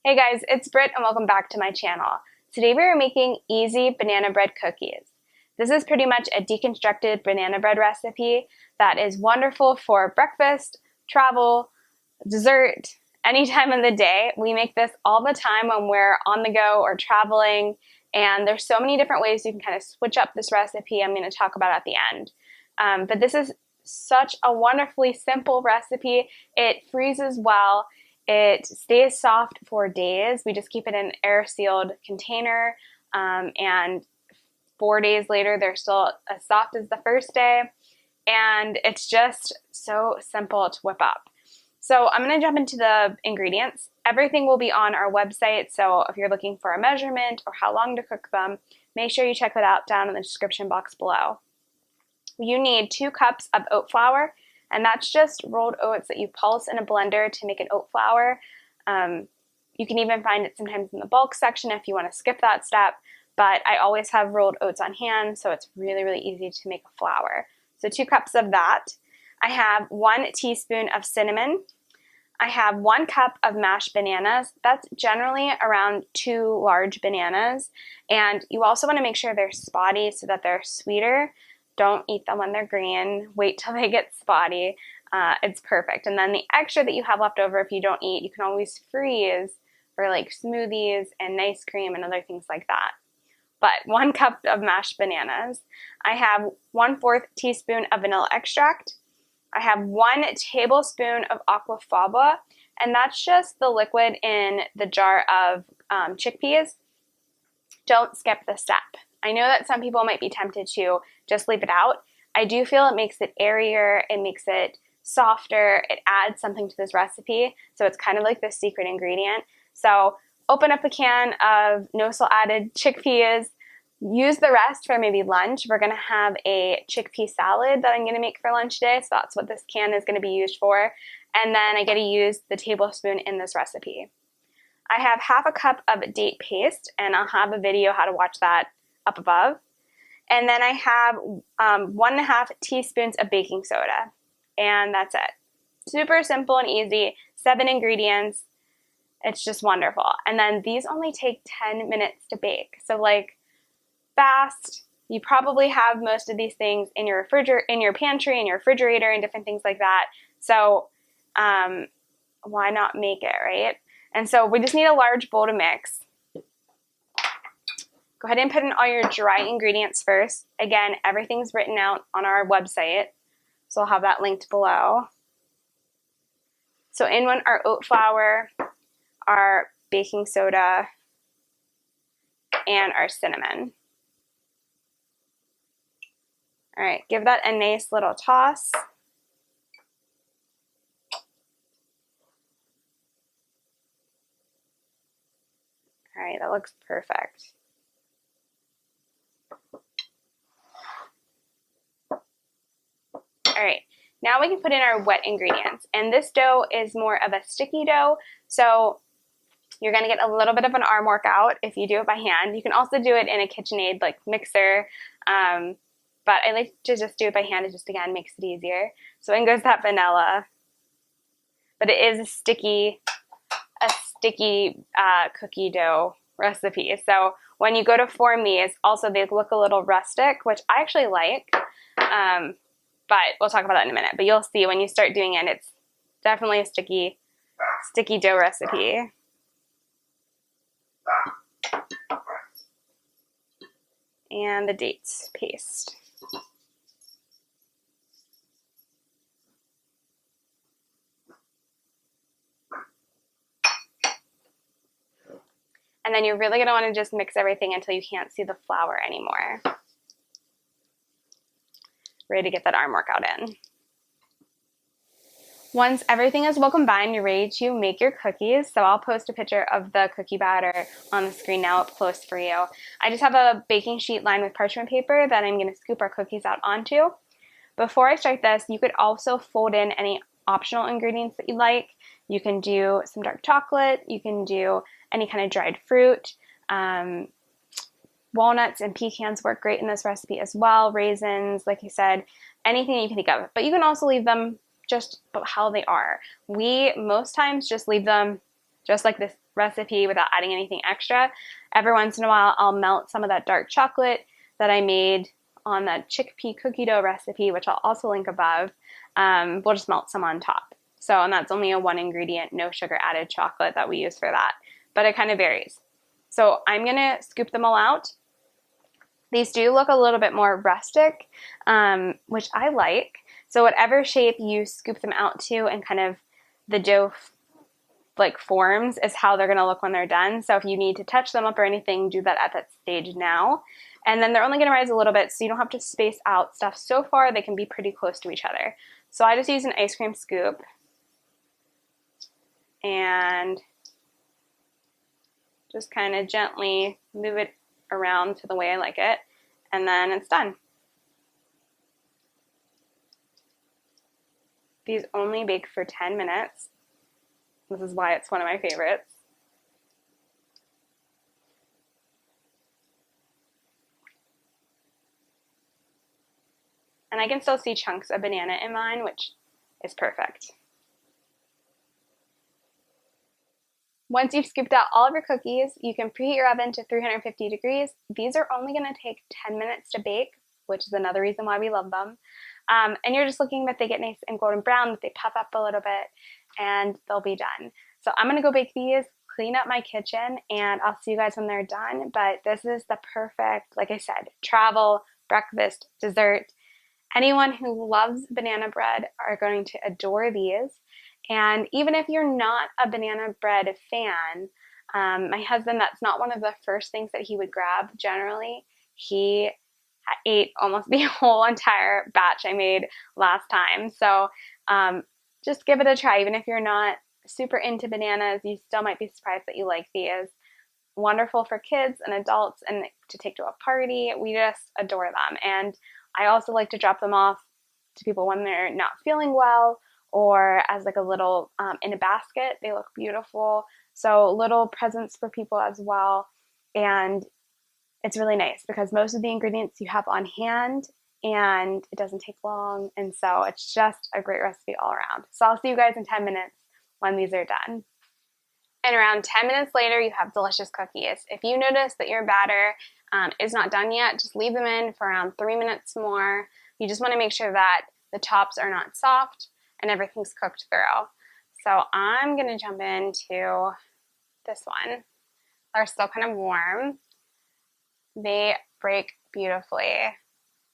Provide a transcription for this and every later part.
Hey guys, it's Britt and welcome back to my channel. Today we are making easy banana bread cookies. This is pretty much a deconstructed banana bread recipe that is wonderful for breakfast, travel, dessert, any time of the day. We make this all the time when we're on the go or traveling, and there's so many different ways you can kind of switch up this recipe I'm going to talk about at the end. But this is such a wonderfully simple recipe. It freezes well. It stays soft for days. We just keep it in an air-sealed container, and 4 days later, they're still as soft as the first day, and it's just so simple to whip up. So I'm going to jump into the ingredients. Everything will be on our website, so if you're looking for a measurement or how long to cook them, make sure you check that out down in the description box below. You need 2 cups of oat flour, and that's just rolled oats that you pulse in a blender to make an oat flour. You can even find it sometimes in the bulk section if you want to skip that step, but I always have rolled oats on hand, so it's really, really easy to make a flour. So 2 cups of that. I have 1 teaspoon of cinnamon. I have 1 cup of mashed bananas. That's generally around 2 large bananas, and you also want to make sure they're spotty so that they're sweeter. Don't eat them when they're green. Wait till they get spotty. It's perfect. And then the extra that you have left over, if you don't eat, you can always freeze for like smoothies and ice cream and other things like that. But 1 cup of mashed bananas. I have 1/4 teaspoon of vanilla extract. I have 1 tablespoon of aquafaba, and that's just the liquid in the jar of chickpeas. Don't skip the step. I know that some people might be tempted to just leave it out. I do feel it makes it airier, it makes it softer, it adds something to this recipe, so it's kind of like the secret ingredient. So open up a can of no-salt added chickpeas, use the rest for maybe lunch. We're going to have a chickpea salad that I'm going to make for lunch today, so that's what this can is going to be used for. And then I get to use the tablespoon in this recipe. I have 1/2 cup of date paste, and I'll have a video how to watch that up above. And then I have 1.5 teaspoons of baking soda, and that's it. Super simple and easy, 7 ingredients. It's just wonderful. And then these only take 10 minutes to bake. So like fast. You probably have most of these things in your pantry, in your refrigerator, and different things like that. So why not make it, right? And so we just need a large bowl to mix. Go ahead and put in all your dry ingredients first. Again, everything's written out on our website, so I'll have that linked below. So in went our oat flour, our baking soda, and our cinnamon. All right, give that a nice little toss. All right, that looks perfect. All right, now we can put in our wet ingredients. And this dough is more of a sticky dough, so you're gonna get a little bit of an arm workout if you do it by hand. You can also do it in a KitchenAid like mixer, but I like to just do it by hand. It just, again, makes it easier. So in goes that vanilla, but it is a sticky cookie dough recipe. So when you go to form these, also they look a little rustic, which I actually like. But we'll talk about that in a minute. But you'll see when you start doing it, it's definitely a sticky dough recipe. And the dates paste. And then you're really going to want to just mix everything until you can't see the flour anymore. Ready to get that arm workout in. Once everything is well combined, you're ready to make your cookies. So I'll post a picture of the cookie batter on the screen now up close for you. I just have a baking sheet lined with parchment paper that I'm going to scoop our cookies out onto. Before I start this, you could also fold in any optional ingredients that you like. You can do some dark chocolate, you can do any kind of dried fruit. Walnuts and pecans work great in this recipe as well. Raisins, like I said, anything that you can think of. But you can also leave them just how they are. We most times just leave them just like this recipe without adding anything extra. Every once in a while, I'll melt some of that dark chocolate that I made on that chickpea cookie dough recipe, which I'll also link above. We'll just melt some on top. So, and that's only a 1 ingredient, no sugar added chocolate that we use for that, but it kind of varies. So I'm gonna scoop them all out. These do look a little bit more rustic, which I like. So whatever shape you scoop them out to and kind of the dough like forms is how they're gonna look when they're done. So if you need to touch them up or anything, do that at that stage now. And then they're only gonna rise a little bit, so you don't have to space out stuff so far. They can be pretty close to each other. So I just use an ice cream scoop and just kind of gently move it around to the way I like it, and then it's done. These only bake for 10 minutes. This is why it's one of my favorites. And I can still see chunks of banana in mine, which is perfect. Once you've scooped out all of your cookies, you can preheat your oven to 350 degrees. These are only going to take 10 minutes to bake, which is another reason why we love them. And you're just looking that they get nice and golden brown, that they puff up a little bit, and they'll be done. So I'm going to go bake these, clean up my kitchen, and I'll see you guys when they're done. But this is the perfect, like I said, travel, breakfast, dessert. Anyone who loves banana bread are going to adore these. And even if you're not a banana bread fan, my husband, that's not one of the first things that he would grab generally. He ate almost the whole entire batch I made last time. So just give it a try. Even if you're not super into bananas, you still might be surprised that you like these. Wonderful for kids and adults and to take to a party. We just adore them. And I also like to drop them off to people when they're not feeling well, or as like a little in a basket. They look beautiful. So little presents for people as well. And it's really nice because most of the ingredients you have on hand and it doesn't take long. And so it's just a great recipe all around. So I'll see you guys in 10 minutes when these are done. And around 10 minutes later, you have delicious cookies. If you notice that your batter is not done yet, just leave them in for around 3 minutes more. You just want to make sure that the tops are not soft and everything's cooked through. So I'm going to jump into this one. They're still kind of warm. They break beautifully.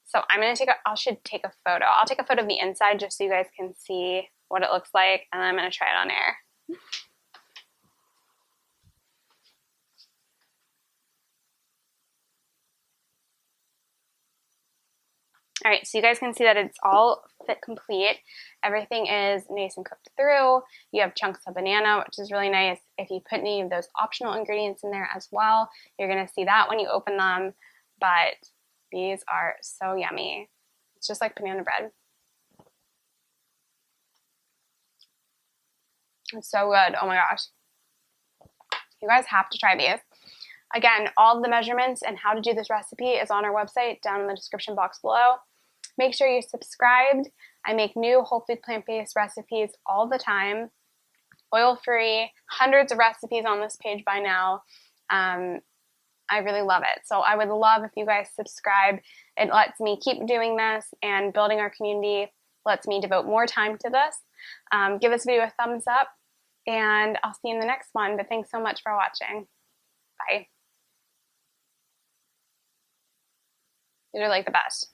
So I'm going to I should take a photo. I'll take a photo of the inside just so you guys can see what it looks like, and then I'm going to try it on air. All right, so you guys can see that it's all fit complete. Everything is nice and cooked through. You have chunks of banana, which is really nice. If you put any of those optional ingredients in there as well, you're gonna see that when you open them, but these are so yummy. It's just like banana bread. It's so good, oh my gosh. You guys have to try these. Again, all the measurements and how to do this recipe is on our website down in the description box below. Make sure you're subscribed. I make new whole food plant-based recipes all the time. Oil-free, hundreds of recipes on this page by now. I really love it. So I would love if you guys subscribe. It lets me keep doing this and building our community, lets me devote more time to this. Give this video a thumbs up, and I'll see you in the next one. But thanks so much for watching. Bye. These are like the best.